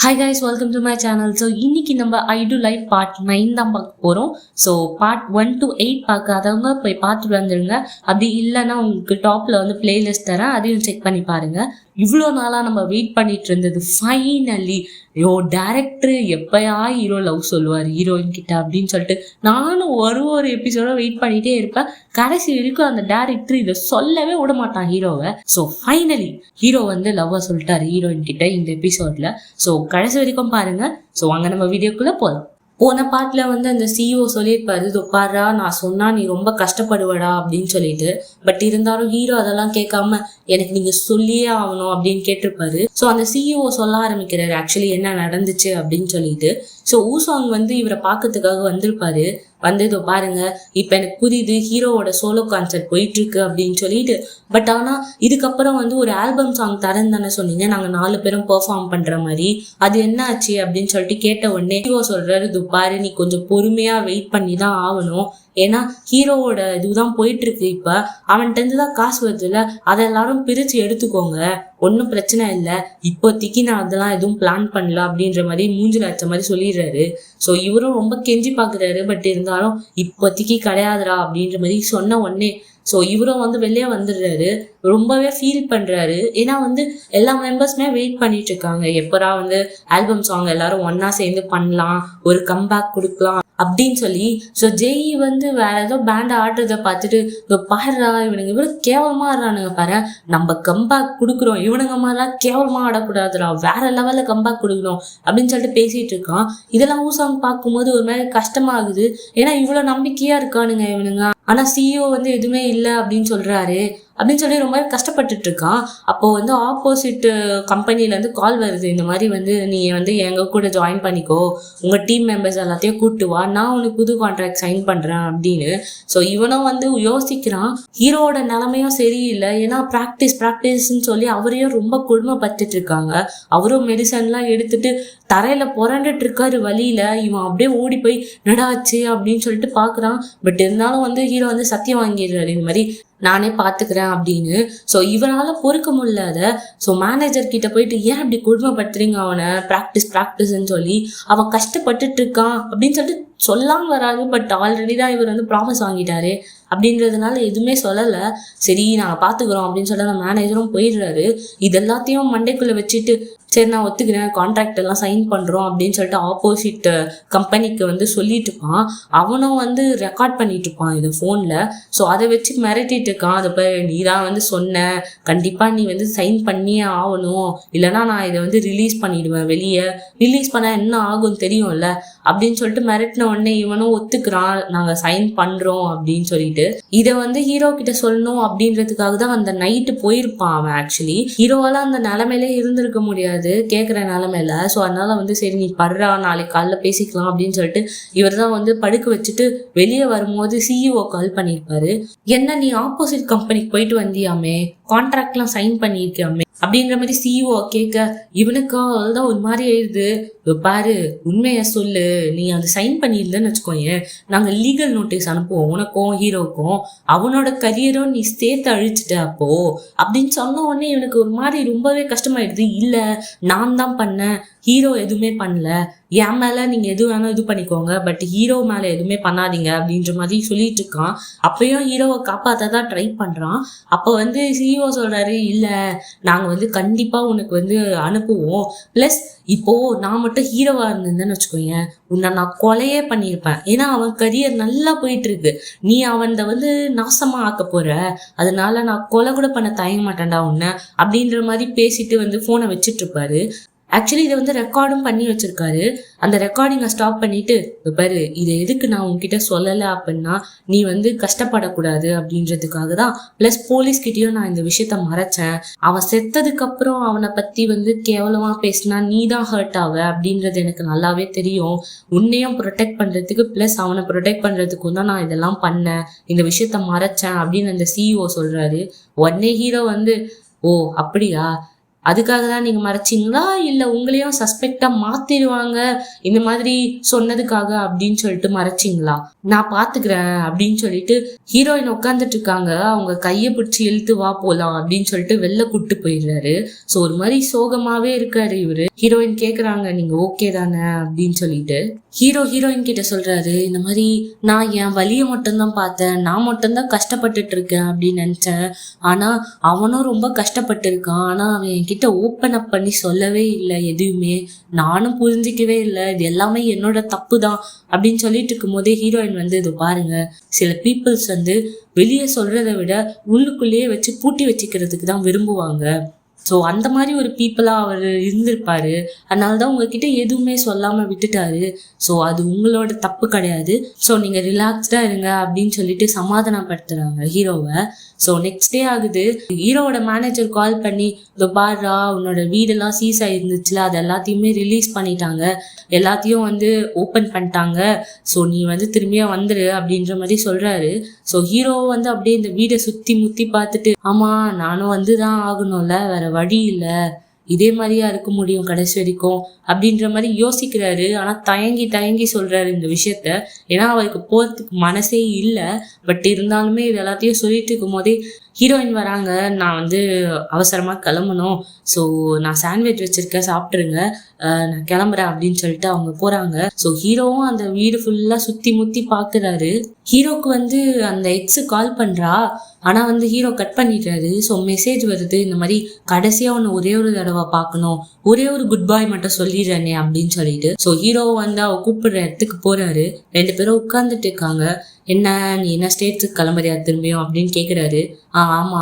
Hi guys, welcome to my channel. So இன்னைக்கு நம்ம ஐ to life part 9 தான் பார்க்க போகிறோம். ஸோ பார்ட் 1 to 8 பார்க்காதவங்க போய் பார்த்துட்டு வந்துடுங்க. அப்படி இல்லைன்னா உங்களுக்கு டாப்பில் வந்து பிளேலிஸ்ட் தரேன், அதையும் செக் பண்ணி பாருங்கள். இவ்வளோ நாளாக நம்ம வெயிட் பண்ணிட்டு இருந்தது ஃபைனலி டேரக்டர் எப்பயா ஹீரோ லவ் சொல்லுவார் ஹீரோயின் கிட்ட அப்படின்னு சொல்லிட்டு நானும் ஒரு எபிசோட வெயிட் பண்ணிகிட்டே இருப்பேன். கடைசி வரைக்கும் அந்த டேரக்டர் இதை சொல்லவே விட மாட்டான் ஹீரோவை. ஸோ ஃபைனலி ஹீரோ வந்து லவ்வை சொல்லிட்டாரு ஹீரோயின் கிட்ட இந்த எபிசோட்ல. ஸோ கடைசி வரைக்கும் பாருங்க. ஸோ அங்கே நம்ம வீடியோக்குள்ள போகலாம். போன பாட்டில் வந்து அந்த சிஇஓ சொல்லியிருப்பாரு, பாரா நான் சொன்னா நீ ரொம்ப கஷ்டப்படுவடா அப்படின்னு சொல்லிட்டு. பட் இருந்தாலும் ஹீரோ அதெல்லாம் கேட்காம எனக்கு நீங்க சொல்லியே ஆகணும் அப்படின்னு கேட்டிருப்பாரு. ஸோ அந்த சிஇஓ சொல்ல ஆரம்பிக்கிறாரு ஆக்சுவலி என்ன நடந்துச்சு அப்படின்னு சொல்லிட்டு. ஸோ ஊசாங் வந்து இவரை பார்க்கறதுக்காக வந்திருப்பாரு. வந்து இதோ பாருங்க, இப்போ எனக்கு புரியுது ஹீரோவோட சோலோ கான்சர்ட் போயிட்டு இருக்கு அப்படின்னு சொல்லிட்டு. பட் ஆனால் இதுக்கப்புறம் வந்து ஒரு ஆல்பம் சாங் தரேன்னு தானே சொன்னீங்க, நாங்கள் 4 பேரும் பெர்ஃபார்ம் பண்ற மாதிரி, அது என்ன ஆச்சு அப்படின்னு சொல்லிட்டு கேட்ட உடனே ஹீரோ சொல்றாரு, இது பாரு நீ கொஞ்சம் பொறுமையா வெயிட் பண்ணி தான் ஆகணும். ஏன்னா ஹீரோவோட இதுதான் போயிட்டு இருக்கு, இப்ப அவன்கிட்ட தான் காசு வருது இல்ல, அதை எல்லாரும் பிரிச்சு எடுத்துக்கோங்க, ஒன்றும் பிரச்சனை இல்லை, இப்போதைக்கு நான் அதெல்லாம் எதுவும் பிளான் பண்ணல அப்படின்ற மாதிரி மூஞ்சில் அடிச்ச மாதிரி சொல்லிடுறாரு. ஸோ இவரும் ரொம்ப கெஞ்சி பாக்குறாரு. பட் இருந்தாலும் இப்போதைக்கு கிடையாதுரா அப்படின்ற மாதிரி சொன்ன உடனே ஸோ இவரும் வந்து வெளியே வந்துடுறாரு. ரொம்பவே ஃபீல் பண்றாரு. ஏன்னா வந்து எல்லா மெம்பர்ஸுமே வெயிட் பண்ணிட்டு இருக்காங்க, எப்பரா வந்து ஆல்பம் சாங் எல்லாரும் ஒன்னா சேர்ந்து பண்ணலாம், ஒரு கம்பேக் கொடுக்கலாம் அப்படின்னு சொல்லி. ஸோ ஜெய் வந்து வேற ஏதோ பேண்ட் ஆடுறத பார்த்துட்டு பாடுறா இவனுங்க இவ்வளவு கேவலமா ஆடுறானுங்க பாரு, நம்ம கம்பேக் கொடுக்குறோம், இவனுங்க மாதிரிலாம் கேவலமா ஆடக்கூடாதுரா, வேற லெவல்ல கம்பேக் கொடுக்கணும் அப்படின்னு சொல்லிட்டு பேசிட்டு இருக்கான். இதெல்லாம் ஊசாங் பார்க்கும்போது ஒரு மாதிரி கஷ்டமாகுது. ஏன்னா இவ்வளவு நம்பிக்கையா இருக்கானுங்க இவனுங்க, ஆனா சிஇஓ வந்து எதுவுமே இல்லை அப்படின்னு சொல்றாரு அப்படின்னு சொல்லி ரொம்ப கஷ்டப்பட்டுட்டு இருக்கான். அப்போ வந்து ஆப்போசிட் கம்பெனில இருந்து கால் வருது, இந்த மாதிரி வந்து நீ வந்து எங்க கூட ஜாயின் பண்ணிக்கோ, உங்க டீம் மெம்பர்ஸ் எல்லாத்தையும் கூட்டு வா, நான் உனக்கு புது கான்ட்ராக்ட் சைன் பண்றேன் அப்படின்னு. ஸோ இவனும் வந்து யோசிக்கிறான். ஹீரோட நிலைமையும் சரியில்லை. ஏன்னா ப்ராக்டிஸ்ன்னு சொல்லி அவரையும் ரொம்ப கொடுமைப்பட்டுட்டு இருக்காங்க. அவரும் மெடிசன்லாம் எடுத்துட்டு தரையில புரண்டுட்டு இருக்காரு வழியில. இவன் அப்படியே ஓடி போய் நடாச்சு அப்படின்னு சொல்லிட்டு பாக்குறான். பட் இருந்தாலும் வந்து ஹீரோ வந்து சத்தியம் வாங்கிடுறாரு, இந்த மாதிரி நானே பாத்துக்கிறேன் அப்படின்னு. ஸோ இவனால பொறுக்க முடியாத ஸோ மேனேஜர் கிட்ட போயிட்டு ஏன் அப்படி கொடுமைப்படுத்துறீங்க அவனை, ப்ராக்டிஸ்ன்னு சொல்லி அவன் கஷ்டப்பட்டுட்டு இருக்கான் அப்படின்னு சொல்லிட்டு சொல்லாம வராது. பட் ஆல்ரெடி தான் இவர் வந்து ப்ராமிஸ் வாங்கிட்டாரு அப்படின்றதுனால எதுவுமே சொல்லலை. சரி நாங்கள் பார்த்துக்குறோம் அப்படின்னு சொல்லிட்டு அந்த மேனேஜரும் போயிடுறாரு. இது எல்லாத்தையும் மண்டைக்குள்ளே வச்சுட்டு சரி நான் ஒத்துக்கிறேன், கான்ட்ராக்ட் எல்லாம் சைன் பண்ணுறோம் அப்படின்னு சொல்லிட்டு ஆப்போசிட் கம்பெனிக்கு வந்து சொல்லிட்டு இருப்பான். அவனும் வந்து ரெக்கார்ட் பண்ணிட்டு இருப்பான் இது ஃபோனில். ஸோ அதை வச்சு மிரட்டிட்டு இருக்கான். அதை போய் நீ தான் வந்து சொன்ன, கண்டிப்பாக நீ வந்து சைன் பண்ணியே ஆகணும், இல்லைனா நான் இதை வந்து ரிலீஸ் பண்ணிடுவேன், வெளியே ரிலீஸ் பண்ணால் என்ன ஆகும் தெரியும்ல அப்படின்னு சொல்லிட்டு மிரட்டின உடனே இவனும் ஒத்துக்கிறான், நாங்கள் சைன் பண்ணுறோம் அப்படின்னு சொல்லிட்டு. இதை வந்து ஹீரோ கிட்ட சொல்லணும் அப்படின்றதுக்காக தான் அந்த நைட்டு போயிருப்பான் அவன். ஆக்சுவலி ஹீரோவால அந்த நிலைமையிலே இருந்திருக்க முடியாது கேட்குற நிலைமையில. ஸோ அதனால வந்து சரி நீ படுறா, நாளைக்கு காலைல பேசிக்கலாம் அப்படின்னு சொல்லிட்டு இவர் தான் வந்து படுக்க வச்சுட்டு வெளியே வரும்போது சிஇஓ கால் பண்ணியிருப்பாரு. என்ன நீ ஆப்போசிட் கம்பெனிக்கு போயிட்டு வந்தியாமே, கான்ட்ராக்ட்லாம் சைன் பண்ணியிருக்கியாமே அப்படின்ற மாதிரி சிஇஓ கேட்க இவனுக்கா அதுதான் ஒரு மாதிரி ஆயிடுது. பாரு உண்மையை சொல்லு, நீ அதை சைன் பண்ணியிருந்தேன்னு வச்சுக்கோங்க, நாங்கள் லீகல் நோட்டீஸ் அனுப்புவோம் உனக்கும் ஹீரோக்கும், அவனோட கரியரும் நீ சேர்த்து அழிச்சிட்ட அப்போ அப்படின்னு சொன்ன உடனே இவனுக்கு ஒரு மாதிரி ரொம்பவே கஷ்டமாயிடுது. இல்லை நான் தான் பண்ணேன், ஹீரோ எதுவுமே பண்ணல, என் மேல நீங்க எது வேணாலும் இது பண்ணிக்கோங்க, பட் ஹீரோ மேல எதுவுமே பண்ணாதீங்க அப்படின்ற மாதிரி சொல்லிட்டு இருக்கான். அப்பயும் ஹீரோவை காப்பாத்தான் ட்ரை பண்றான். அப்போ வந்து சிஇஓ சொல்றாரு, இல்ல நாங்க வந்து கண்டிப்பா உனக்கு வந்து அனுப்புவோம், பிளஸ் இப்போ நான் மட்டும் ஹீரோவா இருந்தேன்னு வச்சுக்கோங்க, உன்னை நான் கொலையே பண்ணியிருப்பேன், ஏன்னா அவன் கரியர் நல்லா போயிட்டு இருக்கு, நீ அவன் வந்து நாசமா ஆக்க போற, அதனால நான் கொலை கூட பண்ண தயங்க மாட்டேன்டா உன்னை அப்படின்ற மாதிரி பேசிட்டு வந்து போனை வச்சுட்டு இருப்பாரு. ஆக்சுவலி இதை வந்து ரெக்கார்டும் பண்ணி வச்சிருக்காரு. அந்த ரெக்கார்டிங்கை ஸ்டாப் பண்ணிட்டு பாரு இதை எதுக்கு நான் உன்கிட்ட சொல்லலை அப்படின்னா நீ வந்து கஷ்டப்படக்கூடாது அப்படின்றதுக்காக தான், பிளஸ் போலீஸ்கிட்டயும் நான் இந்த விஷயத்த மறைச்சேன், அவன் செத்ததுக்கு அப்புறம் அவனை பத்தி வந்து கேவலமா பேசினா நீ தான் ஹர்ட் ஆவ அப்படின்றது எனக்கு நல்லாவே தெரியும், உன்னையும் ப்ரொடெக்ட் பண்றதுக்கு பிளஸ் அவனை ப்ரொடெக்ட் பண்றதுக்கும் தான் நான் இதெல்லாம் பண்ணேன், இந்த விஷயத்த மறைச்சேன் அப்படின்னு அந்த சிஇஓ சொல்றாரு. உடனே ஹீரோ வந்து ஓ அப்படியா, அதுக்காக தான் நீங்க மறைச்சிங்களா இல்ல உங்களையும் சஸ்பெக்டா மாத்திடுவாங்க இந்த மாதிரி சொன்னதுக்காக அப்படின்னு சொல்லிட்டு மறைச்சிங்களா? நான் பாத்துக்கிறேன் அப்படின்னு சொல்லிட்டு ஹீரோயின் உட்காந்துட்டு இருக்காங்க. அவங்க கைய பிடிச்சி இழுத்து வா போலாம் அப்படின்னு சொல்லிட்டு வெளில கூட்டு போயிடுறாரு. சோ ஒரு மாதிரி சோகமாவே இருக்காரு இவரு. ஹீரோயின் கேக்குறாங்க நீங்க ஓகே தானே அப்படின்னு சொல்லிட்டு. ஹீரோயின் கிட்ட சொல்றாரு இந்த மாதிரி நான் என் வலிய மட்டும்தான் பார்த்தேன், நான் மட்டும்தான் கஷ்டப்பட்டுட்டு இருக்கேன் அப்படின்னு நினைச்சேன். ஆனா அவனும் ரொம்ப கஷ்டப்பட்டு இருக்கான். ஆனா அவன் என்கிட்ட ஓப்பன் அப் பண்ணி சொல்லவே இல்லை எதுவுமே. நானும் புரிஞ்சிக்கவே இல்லை, இது எல்லாமே என்னோட தப்பு தான் அப்படின்னு சொல்லிட்டு இருக்கும் போதே ஹீரோயின் வந்து இது பாருங்க, சில பீப்புள்ஸ் வந்து வெளியே சொல்றதை விட உள்ளுக்குள்ளேயே வச்சு பூட்டி வச்சுக்கிறதுக்கு தான் விரும்புவாங்க. ஸோ அந்த மாதிரி ஒரு பீப்புளா அவர் இருந்திருப்பாரு. அதனாலதான் உங்ககிட்ட எதுவுமே சொல்லாம விட்டுட்டாரு. ஸோ அது உங்களோட தப்பு கிடையாது. ஸோ நீங்க ரிலாக்ஸ்டா இருங்க அப்படின்னு சொல்லிட்டு சமாதானப்படுத்துறாங்க ஹீரோவை. ஸோ நெக்ஸ்ட் டே ஆகுது. ஹீரோவோட மேனேஜர் கால் பண்ணி இந்த பாரா உன்னோட வீடெல்லாம் சீஸ் ஆயிருந்துச்சுல, அது எல்லாத்தையுமே ரிலீஸ் பண்ணிட்டாங்க, எல்லாத்தையும் வந்து ஓப்பன் பண்ணிட்டாங்க. ஸோ நீ வந்து திரும்பியா வந்துரு அப்படின்ற மாதிரி சொல்றாரு. ஸோ ஹீரோ வந்து அப்படியே இந்த வீடை சுத்தி முத்தி பார்த்துட்டு ஆமா நானும் வந்துதான் ஆகணும்ல, வேற வழி இல்லை, இதே மாதிரியா இருக்க முடியும் கடைசி வரைக்கும் அப்படின்ற மாதிரி யோசிக்கிறாரு. ஆனா தயங்கி சொல்றாரு இந்த விஷயத்த. ஏன்னா அவருக்கு போறதுக்கு மனசே இல்லை. பட் இருந்தாலுமே இது எல்லாத்தையும் சொல்லிட்டு இருக்கும் போதே ஹீரோயின் வராங்க. நான் வந்து அவசரமா கிளம்பணும், ஸோ நான் சாண்ட்விச் வச்சிருக்கேன் சாப்பிட்டுருங்க, நான் கிளம்புறேன் அப்படின்னு சொல்லிட்டு அவங்க போறாங்க. ஸோ ஹீரோவும் அந்த வீடு ஃபுல்லா சுத்தி முத்தி பாக்குறாரு. ஹீரோக்கு வந்து அந்த எக்ஸ் கால் பண்றா. ஆனா வந்து ஹீரோ கட் பண்ணிடுறாரு. ஸோ மெசேஜ் வருது இந்த மாதிரி கடைசியா ஒன்னு ஒரே ஒரு தடவை பார்க்கணும், ஒரே ஒரு குட் பாய் மட்டும் சொல்லிடுறேனே அப்படின்னு சொல்லிட்டு. ஸோ ஹீரோ வந்து அவ கூப்பிடுற இடத்துக்கு போறாரு. 2 பேரும் உட்கார்ந்துட்டு இருக்காங்க. என்ன நீ என்ன ஸ்டேட்ஸுக்கு கிளம்புறியா திரும்பியும் அப்படின்னு கேட்குறாரு. ஆமா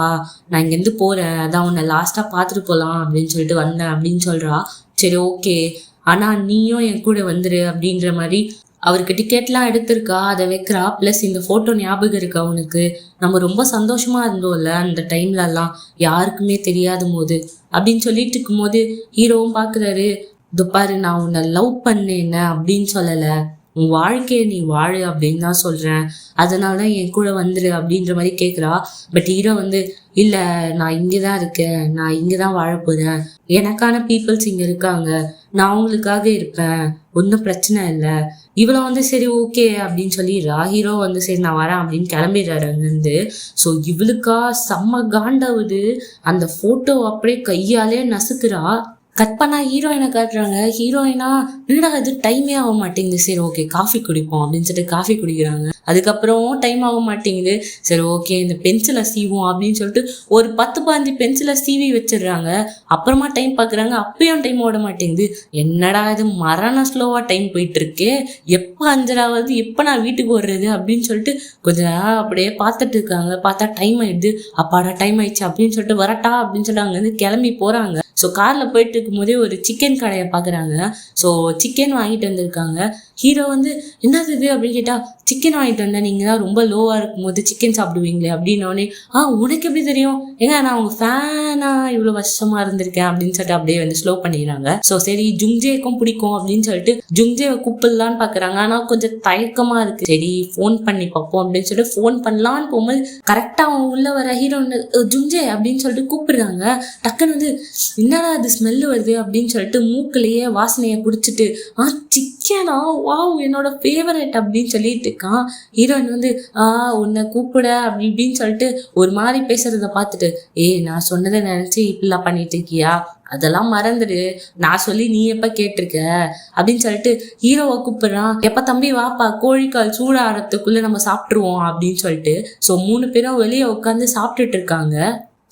நான் இங்கேருந்து போறேன், அதான் உன்னை லாஸ்டா பார்த்துட்டு போகலாம் அப்படின்னு சொல்லிட்டு வந்தேன் அப்படின்னு சொல்றா. சரி ஓகே, ஆனா நீயும் என் கூட வந்துரு அப்படின்ற மாதிரி அவருக்கு டிக்கெட்லாம் எடுத்திருக்கா, அதை வைக்கிறா. பிளஸ் இந்த போட்டோ ஞாபகம் இருக்கா உனக்கு, நம்ம ரொம்ப சந்தோஷமா இருந்தோம்ல அந்த டைம்லலாம் யாருக்குமே தெரியாத போது அப்படின்னு சொல்லிட்டு இருக்கும் போது ஹீரோவும் பாக்குறாரு. இது பாரு நான் உன்னை லவ் பண்ணேன் அப்படின்னு சொல்லலை, உன் வாழ்க்கையை நீ வாழு அப்படின்னு தான் சொல்றேன், அதனாலதான் என் கூட வந்துரு அப்படின்ற மாதிரி கேக்குறா. பட் ஹீரோ வந்து இல்ல நான் இங்கதான் இருக்கேன், நான் இங்கதான் வாழ போறேன், எனக்கான பீப்புள்ஸ் இங்க இருக்காங்க, நான் அவங்களுக்காக இருப்பேன், ஒன்றும் பிரச்சனை இல்லை. இவ்வளவு வந்து சரி ஓகே அப்படின்னு சொல்லிடுறா. ஹீரோ வந்து சரி நான் வரேன் அப்படின்னு கிளம்பிடுறாரு அங்கிருந்து. ஸோ இவளுக்கா செம்ம காண்டாவுது. அந்த போட்டோ அப்படியே கையாலே நசுக்குறா. கட் பண்ணா ஹீரோயினை காட்டுறாங்க. ஹீரோயினா என்னடா இது டைமே ஆக மாட்டேங்குது, சரி ஓகே காஃபி குடிப்போம் அப்படின்னு சொல்லிட்டு காஃபி குடிக்கிறாங்க. அதுக்கப்புறம் டைம் ஆக மாட்டேங்குது, சரி ஓகே இந்த பென்சிலை சீவோம் அப்படின்னு சொல்லிட்டு ஒரு 10-15 பென்சிலை சீவி வச்சிடுறாங்க. அப்புறமா டைம் பார்க்குறாங்க, அப்பயும் டைம் ஓட மாட்டேங்குது. என்னடா இது மரண ஸ்லோவா டைம் போயிட்டு இருக்கே, எப்போ 5:30 எப்போ நான் வீட்டுக்கு வர்றது அப்படின்னு சொல்லிட்டு கொஞ்ச நேரம் அப்படியே பார்த்துட்டு இருக்காங்க. பார்த்தா டைம் ஆயிடுது. அப்பாடா டைம் ஆயிடுச்சு அப்படின்னு சொல்லிட்டு வரட்டா அப்படின்னு சொல்லிட்டு அங்கேருந்து கிளம்பி போறாங்க. ஸோ காரில் போயிட்டு இருக்கும் போதே ஒரு சிக்கன் கடையை பார்க்குறாங்க. ஸோ சிக்கன் வாங்கிட்டு வந்திருக்காங்க. ஹீரோ வந்து என்னது இது அப்படின்னு கேட்டால் சிக்கன் வாங்கிட்டு வந்தேன், நீங்கள் தான் ரொம்ப லோவாக இருக்கும் போது சிக்கன் சாப்பிடுவீங்களே அப்படின்னோடனே உனக்கு எப்படி தெரியும், ஏங்க நான் உங்கள் ஃபேனாக இவ்வளோ வருஷமாக இருந்திருக்கேன் அப்படின்னு சொல்லிட்டு அப்படியே வந்து ஸ்லோ பண்ணிடுறாங்க. ஸோ சரி ஜுங்ஜேக்கும் பிடிக்கும் அப்படின்னு சொல்லிட்டு ஜுங்ஜேவை கூப்பிடலான்னு பார்க்குறாங்க. ஆனால் கொஞ்சம் தயக்கமாக இருக்குது. சரி ஃபோன் பண்ணி பார்ப்போம் அப்படின்னு சொல்லிட்டு ஃபோன் பண்ணலான்னு போகும்போது கரெக்டாக அவங்க உள்ள வர ஹீரோ ஜுங்ஜே அப்படின்னு சொல்லிட்டு கூப்பிடுறாங்க. டக்குன்னு வந்து என்னடா அது ஸ்மெல்லு வருது அப்படின்னு சொல்லிட்டு மூக்குலேயே வாசனையை குடிச்சிட்டு சிக்கனா வாவ் என்னோட ஃபேவரட் அப்படின்னு சொல்லிட்டு இருக்கான். ஹீரோயின் வந்து உன்னை கூப்பிட அப்படி இப்படின்னு சொல்லிட்டு ஒரு மாதிரி பேசுறத பார்த்துட்டு நான் சொன்னதை நினைச்சு இப்படிலாம் பண்ணிட்டு இருக்கியா, அதெல்லாம் மறந்துடு, நான் சொல்லி நீ எப்ப கேட்டிருக்க அப்படின்னு சொல்லிட்டு ஹீரோவை கூப்பிடுறான். எப்ப தம்பி வாப்பா கோழிக்கால் சூடாறதுக்குள்ள நம்ம சாப்பிட்டுருவோம் அப்படின்னு சொல்லிட்டு. ஸோ 3 பேரும் வெளியே உட்காந்து சாப்பிட்டுட்டு இருக்காங்க.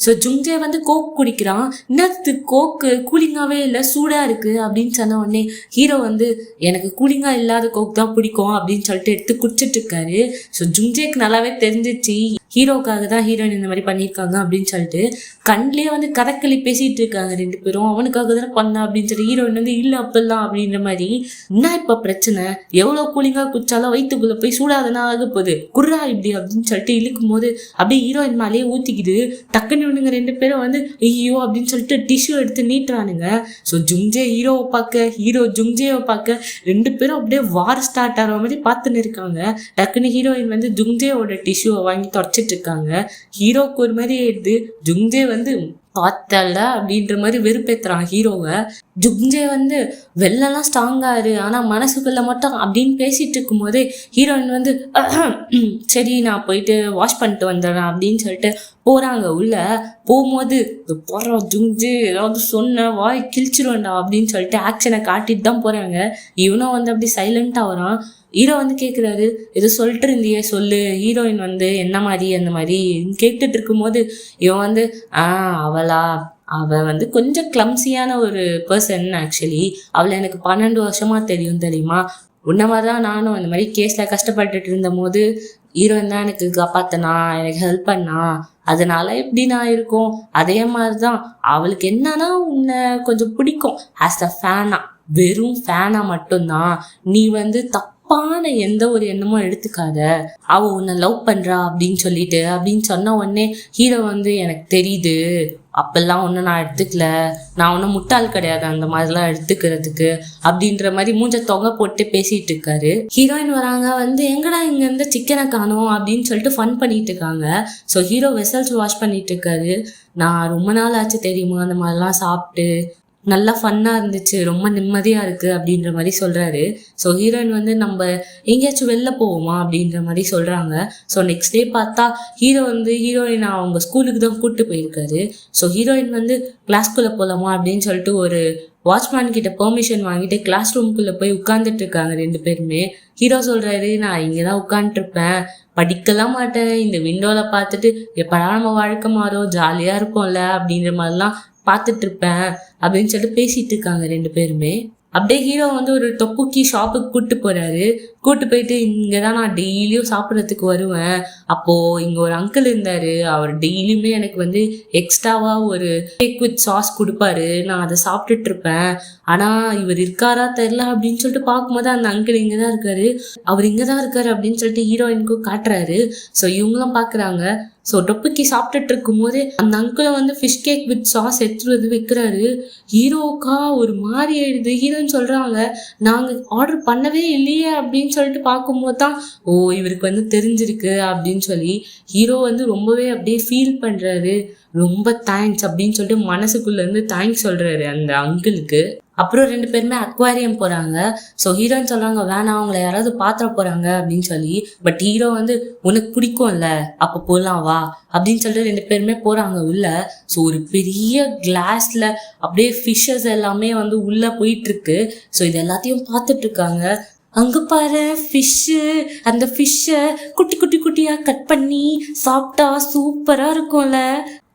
ஸோ ஜுங்ஜே வந்து கோக் குடிக்கிறான். என்னது கோக்கு கூலிங்காவே இல்லை சூடா இருக்கு அப்படின்னு சொன்ன உடனே ஹீரோ வந்து எனக்கு கூலிங்கா இல்லாத கோக் தான் பிடிக்கும் அப்படின்னு சொல்லிட்டு எடுத்து குடிச்சிட்டு இருக்காரு. ஸோ ஜுங்ஜேக்கு நல்லாவே தெரிஞ்சிச்சு ஹீரோக்காக தான் ஹீரோயின் இந்த மாதிரி பண்ணியிருக்காங்க அப்படின்னு சொல்லிட்டு கண்லேயே வந்து கதக்களி பேசிட்டு இருக்காங்க 2 பேரும். அவனுக்காக தானே பண்ணா அப்படின்னு சொல்லி ஹீரோயின் வந்து இல்லை அப்பெல்லாம் அப்படின்ற மாதிரி. என்ன இப்போ பிரச்சனை, எவ்வளோ கூலிங்கா குடிச்சாலும் வயிற்றுக்குள்ள போய் சூடாதானே ஆக போகுது, குர்ரா இப்படி அப்படின்னு சொல்லிட்டு இழுக்கும் போது அப்படியே ஹீரோயின் மேலேயே ஊத்திக்குது. டக்குன்னு இவனுங்க 2 பேரும் வந்து ஐயோ அப்படின்னு சொல்லிட்டு டிஷ்யூ எடுத்து நீட்டுறானுங்க. ஸோ ஜுங்ஜே ஹீரோவை பார்க்க, ஹீரோ ஜுங்ஜேவை பார்க்க 2 பேரும் அப்படியே வார் ஸ்டார்ட் ஆகிற மாதிரி பார்த்துன்னு இருக்காங்க. டக்குன்னு ஹீரோயின் வந்து ஜுங்ஜேவோட டிஷ்யூவை வாங்கி தொடச்சிட்டு இருக்காங்க. ஹீரோக்கு ஒரு மாதிரி ஆயிடுது. ஜுங்ஜே வந்து பார்த்தல அப்படின்ற மாதிரி வெறுப்பேத்துறான் ஹீரோவை. ஜுங்ஜே வந்து வெளிலலாம் ஸ்ட்ராங்காரு ஆனா மனசுக்குள்ள மட்டும் அப்படின்னு பேசிட்டு இருக்கும் போதே ஹீரோயின் வந்து சரி நான் போயிட்டு வாஷ் பண்ணிட்டு வந்துடுறேன் அப்படின்னு சொல்லிட்டு போறாங்க. உள்ள போகும்போது போற ஜுங்ஜே ஏதாவது சொன்ன வாய் கிழிச்சிருவேண்டா அப்படின்னு சொல்லிட்டு ஆக்ஷனை காட்டிட்டு தான் போறாங்க. இவனும் வந்து அப்படி சைலண்டா வரான். ஹீரோ வந்து கேட்குறாரு, எது சொல்லிட்டு இருந்தியே சொல்லு, ஹீரோயின் வந்து என்ன மாதிரி அந்த மாதிரி கேட்டுட்டு இருக்கும்போது இவன் வந்து அவளா அவள் வந்து கொஞ்சம் கிளம்சியான ஒரு பர்சன். ஆக்சுவலி அவளை எனக்கு 12 வருஷமா தெரியுமா, உன்ன மாதிரி தான் நானும் அந்த மாதிரி கேஸில் கஷ்டப்பட்டுட்டு இருந்த போது ஹீரோயின் தான் எனக்கு காப்பாத்தனா, எனக்கு ஹெல்ப் பண்ணா, அதனால எப்படி நான் இருக்கோம். அதே மாதிரி தான் அவளுக்கு என்னன்னா உன்னை கொஞ்சம் பிடிக்கும் ஆஸ் அ ஃபேனா, வெறும் ஃபேனா மட்டும்தான். நீ வந்து தப்பான எந்த ஒரு எண்ணமும் எடுத்துக்காத, அவ உன்னை லவ் பண்றா அப்படின்னு சொன்ன உடனே ஹீரோ வந்து எனக்கு தெரியுது, அப்பெல்லாம் ஒன்றும் நான் எடுத்துக்கல, நான் ஒன்றும் முட்டாள் கிடையாது அந்த மாதிரிலாம் எடுத்துக்கிறதுக்கு அப்படின்ற மாதிரி மூஞ்ச தொகை போட்டு பேசிட்டு இருக்காரு. ஹீரோயின் வராங்க, வந்து எங்கடா இங்க இருந்து சிக்கனை காணும் அப்படின்னு சொல்லிட்டு ஃபன் பண்ணிட்டு இருக்காங்க. ஸோ ஹீரோ வெசல்ஸ் வாஷ் பண்ணிட்டு இருக்காரு. நான் ரொம்ப நாள் ஆச்சு தெரியுமா அந்த மாதிரிலாம் சாப்பிட்டு, நல்லா ஃபன்னாக இருந்துச்சு, ரொம்ப நிம்மதியாக இருக்குது அப்படின்ற மாதிரி சொல்கிறாரு. ஸோ ஹீரோயின் வந்து நம்ம எங்கேயாச்சும் வெளில போவோமா அப்படின்ற மாதிரி சொல்கிறாங்க. ஸோ நெக்ஸ்ட் டே பார்த்தா ஹீரோ வந்து ஹீரோயினை அவங்க ஸ்கூலுக்கு தான் கூப்பிட்டு போயிருக்காரு. ஸோ ஹீரோயின் வந்து கிளாஸ்குள்ளே போகலாமா அப்படின்னு சொல்லிட்டு ஒரு வாட்ச்மேன் கிட்ட பெர்மிஷன் வாங்கிட்டு கிளாஸ் ரூம்குள்ளே போய் உட்காந்துட்டு இருக்காங்க 2 பேருமே. ஹீரோ சொல்கிறாரு, நான் இங்கே தான் உட்காந்துட்ருப்பேன், படிக்கலாம் மாட்டேன், இந்த விண்டோவில் பார்த்துட்டு எப்படா நம்ம வாழ்க்கை மாறும், ஜாலியாக இருப்போம்ல அப்படின்ற மாதிரிலாம் பார்த்துட்டு இருப்பேன் அப்படின்னு சொல்லிட்டு பேசிட்டு இருக்காங்க 2 பேருமே. அப்படியே ஹீரோ வந்து ஒரு தொப்புக்கி ஷாப்புக்கு கூப்பிட்டு போயிட்டு இங்கே தான் நான் டெய்லியும் சாப்பிட்றதுக்கு வருவேன், அப்போது இங்கே ஒரு அங்கிள் இருந்தார், அவர் டெய்லியுமே எனக்கு வந்து எக்ஸ்ட்ராவாக ஒரு கேக் வித் சாஸ் கொடுப்பாரு, நான் அதை சாப்பிட்டுட்டு இருப்பேன், ஆனால் இவர் இருக்காரா தெரில அப்படின்னு சொல்லிட்டு பார்க்கும்போது அந்த அங்கிள் இங்கே தான் இருக்காரு, அவர் இங்கே தான் இருக்காரு அப்படின்னு சொல்லிட்டு ஹீரோயினுக்கும் காட்டுறாரு. ஸோ இவங்களும் பார்க்குறாங்க. ஸோ டொப்புக்கி சாப்பிட்டுட்டு இருக்கும் போது அந்த அங்கிளை வந்து ஃபிஷ் கேக் வித் சாஸ் எடுத்துட்டு வந்து வைக்கிறாரு. ஹீரோக்கா ஒரு மாதிரி ஆயிடுது. ஹீரோன்னு சொல்றாங்க, நாங்கள் ஆர்டர் பண்ணவே இல்லையே அப்படின்னு சொல்லிட்டு பார்க்கும்போது தான் இவருக்கு வந்து தெரிஞ்சிருக்கு அப்படின்னு சொல்லி ஹீரோ வந்து ரொம்பவே அப்படியே ஃபீல் பண்றாரு. ரொம்ப தேங்க்ஸ் அப்படின்னு சொல்லிட்டு மனசுக்குள்ள இருந்து தேங்க்ஸ் சொல்றாரு அந்த அங்கிளுக்கு. அப்புறம் 2 பேருமே அக்வாரியம் போறாங்க. ஸோ ஹீரோன்னு சொல்றாங்க, வேணாம் அவங்கள யாராவது பாத்திர போறாங்க அப்படின்னு சொல்லி. பட் ஹீரோ வந்து உனக்கு பிடிக்கும்ல அப்போ போகலாம் வா அப்படின்னு சொல்லிட்டு 2 பேருமே போறாங்க உள்ள. ஸோ ஒரு பெரிய கிளாஸ்ல அப்படியே ஃபிஷ்ஷஸ் எல்லாமே வந்து உள்ள போயிட்டு இருக்கு. ஸோ இது எல்லாத்தையும் பார்த்துட்டு இருக்காங்க. அங்கே பாரு ஃபிஷ்ஷு, அந்த ஃபிஷ்ஷை குட்டியா கட் பண்ணி சாப்பிட்டா சூப்பராக இருக்கும்ல,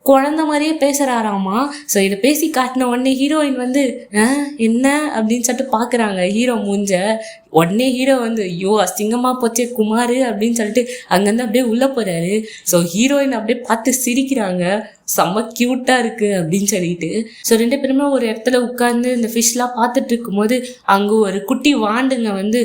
குழந்த மாதிரியே பேசுறாராமா. ஸோ இதை பேசி காட்டின உடனே ஹீரோயின் வந்து என்ன அப்படின்னு சொல்லிட்டு பார்க்குறாங்க ஹீரோ மூஞ்ச. உடனே ஹீரோ வந்து ஐயோ அசிங்கமாக போச்சே குமார் அப்படின்னு சொல்லிட்டு அங்கேருந்து அப்படியே உள்ளே போகிறாரு. ஸோ ஹீரோயின் அப்படியே பார்த்து சிரிக்கிறாங்க, செம்ம க்யூட்டாக இருக்குது அப்படின்னு சொல்லிட்டு. ஸோ 2 பேருமே ஒரு இடத்துல உட்காந்து இந்த ஃபிஷ்லாம் பார்த்துட்டு இருக்கும்போது அங்கே ஒரு குட்டி வாண்டுங்க வந்து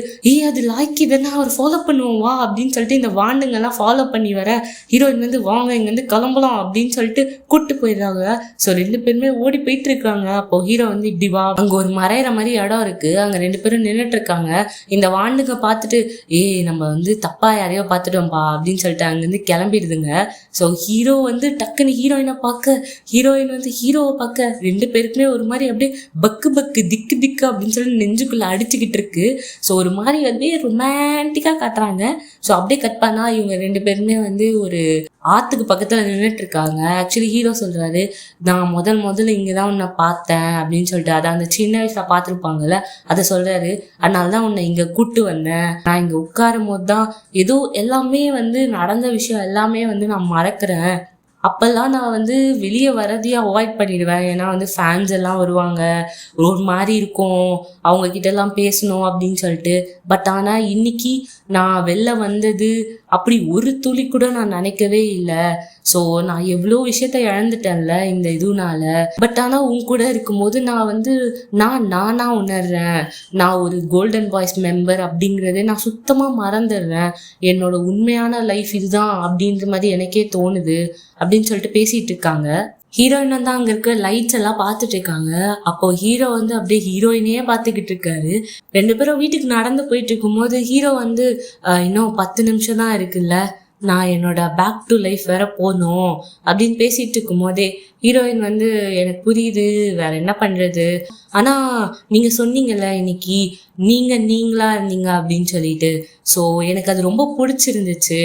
அது லாய்க்கு தானே அவர் ஃபாலோ பண்ணுவோம் வா அப்படின்னு சொல்லிட்டு இந்த வாண்டுங்கெல்லாம் ஃபாலோ பண்ணி வர ஹீரோயின் வந்து வாங்க இங்கேருந்து கிளம்பலாம் அப்படின்னு சொல்லிட்டு கூப்பிட்டு போயிடுறாங்க. ஸோ 2 பேருமே ஓடி போயிட்டு இருக்காங்க. அப்போ ஹீரோ வந்து இப்படி வா, அங்கே ஒரு மறையிற மாதிரி இடம் இருக்குது, அங்கே 2 பேரும் நின்றுட்டு இருக்காங்க. இந்த வாண்டுங்க பார்த்துட்டு நம்ம வந்து தப்பா யாரையோ பார்த்துட்டோம்பா அப்படின்னு சொல்லிட்டு அங்கேருந்து கிளம்பிடுதுங்க. ஸோ ஹீரோ வந்து டக்குன்னு ஹீரோயினை பார்க்க, ஹீரோயின் வந்து ஹீரோவை பார்க்க 2 பேருக்குமே ஒரு மாதிரி அப்படியே பக்கு திக்கு அப்படின்னு சொல்லி நெஞ்சுக்குள்ள அடிச்சுக்கிட்டு இருக்கு. ஸோ ஒரு மாதிரி வந்து ரொமான்டிக்கா காட்டுறாங்க. ஸோ அப்படியே கட் பண்ணா இவங்க 2 பேருமே வந்து ஒரு ஆத்துக்கு பக்கத்துல நின்றுட்டு இருக்காங்க. ஆக்சுவலி ஹீரோ சொல்றாரு, நான் முதல்ல இங்கதான் உன்னை பார்த்தேன் அப்படின்னு சொல்லிட்டு, அதை அந்த சின்ன வயசுல பார்த்துருப்பாங்கல்ல அதை சொல்றாரு. அதனாலதான் உன்னை இங்க கூட்டு வந்தேன், நான் இங்க உட்காரும் போது தான் ஏதோ எல்லாமே வந்து நடந்த விஷயம் எல்லாமே வந்து நான் மறக்கிறேன், அப்பெல்லாம் நான் வந்து வெளியே வரதையே அவாய்ட் பண்ணிடுவேன், ஏன்னா வந்து ஃபேன்ஸ் எல்லாம் வருவாங்க, ஒரு மாதிரி இருக்கும், அவங்க கிட்டலாம் பேசணும் அப்படின்னு சொல்லிட்டு. பட் ஆனால் இன்னைக்கு நான் வெளில வந்தது அப்படி ஒரு துளி கூட நான் நினைக்கவே இல்லை. ஸோ நான் எவ்வளோ விஷயத்த இழந்துட்டேன்ல இந்த இதுனால. பட் ஆனால் உன் கூட இருக்கும்போது நான் வந்து நானா உணர்றேன், நான் ஒரு கோல்டன் பாய்ஸ் மெம்பர் அப்படிங்கிறதே நான் சுத்தமாக மறந்துடுறேன், என்னோட உண்மையான லைஃப் இதுதான் அப்படின்ற மாதிரி எனக்கே தோணுது அப்படின்னு சொல்லிட்டு பேசிட்டு இருக்காங்க. ஹீரோயின் வந்து அங்கே இருக்க லைட்ஸ் எல்லாம் பார்த்துட்டு இருக்காங்க. அப்போ ஹீரோ வந்து அப்படியே ஹீரோயினையே பார்த்துக்கிட்டு இருக்காரு. 2 பேரும் வீட்டுக்கு நடந்து போயிட்டு இருக்கும்போது ஹீரோ வந்து இன்னும் 10 நிமிஷம் தான் இருக்குல்ல, நான் என்னோட பேக் டு லைஃப் வேற போகணும் அப்படின்னு பேசிட்டு இருக்கும் போதே ஹீரோயின் வந்து எனக்கு புரியுது வேற என்ன பண்றது, ஆனா நீங்க சொன்னீங்கல்ல இன்னைக்கு நீங்களா இருந்தீங்க அப்படின்னு சொல்லிட்டு, ஸோ எனக்கு அது ரொம்ப பிடிச்சிருந்துச்சு,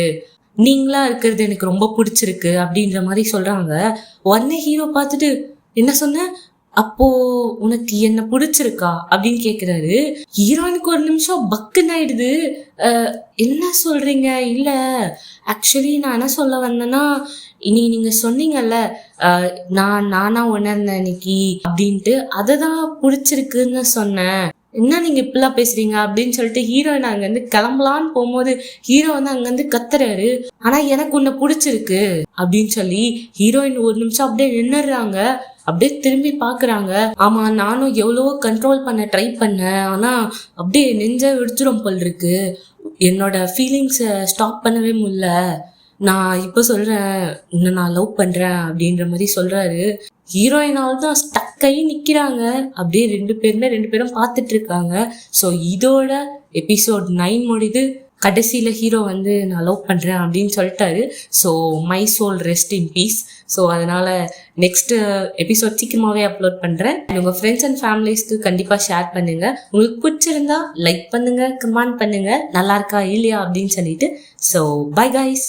நீங்களா இருக்கிறது எனக்கு ரொம்ப பிடிச்சிருக்கு அப்படின்ற மாதிரி சொல்றாங்க. உடனே ஹீரோ பார்த்துட்டு என்ன சொன்ன, அப்போ உனக்கு என்ன பிடிச்சிருக்கா அப்படின்னு கேக்குறாரு. ஹீரோயினுக்கு ஒரு நிமிஷம் பக்குன்னு ஆயிடுது. என்ன சொல்றீங்க, இல்ல ஆக்சுவலி நான் என்ன சொல்ல வந்தேன்னா, இனி நீங்க சொன்னீங்கல்ல நானா உணர்ந்தேன் இன்னைக்கு அப்படின்ட்டு, அததான் பிடிச்சிருக்குன்னு சொன்னேன், என்ன நீங்க இப்படிலாம் பேசுறீங்க அப்படின்னு சொல்லிட்டு ஹீரோயின் அங்க இருந்து கிளம்பலான்னு போகும்போது ஹீரோ வந்து அங்க இருந்து கத்துறாரு, ஆனா எனக்கு உன்னை பிடிச்சிருக்கு அப்படின்னு சொல்லி ஹீரோயின் ஒரு நிமிஷம் அப்படியே நின்னுறாங்க. அப்படியே திரும்பி பாக்குறாங்க. ஆமா, நானும் எவ்வளவோ கண்ட்ரோல் பண்ண ட்ரை பண்ணேன், ஆனா அப்படியே நெஞ்ச வெடிச்சிடும் போல் இருக்கு, என்னோட ஃபீலிங்ஸை ஸ்டாப் பண்ணவே முடியல, நான் இப்ப சொல்றேன் உன்னை நான் லவ் பண்றேன் அப்படின்ற மாதிரி சொல்றாரு. ஹீரோயினால் தான் ஸ்டக் ஆகி நிக்கிறாங்க. அப்படியே ரெண்டு பேரும் பார்த்துட்டு இருக்காங்க. ஸோ இதோட எபிசோட் 9 முடியுது. கடைசியில ஹீரோ வந்து நான் லவ் பண்றேன் அப்படின்னு சொல்லிட்டாரு. So my soul rest in peace. So அதனால நெக்ஸ்ட் எபிசோட் சீக்கிரமாவே அப்லோட் பண்றேன். உங்க ஃப்ரெண்ட்ஸ் அண்ட் ஃபேமிலிஸ்க்கு கண்டிப்பா ஷேர் பண்ணுங்க. உங்களுக்கு பிடிச்சிருந்தா லைக் பண்ணுங்க, கமெண்ட் பண்ணுங்க, நல்லா இருக்கா இல்லையா அப்படின்னு சொல்லிட்டு. So bye guys.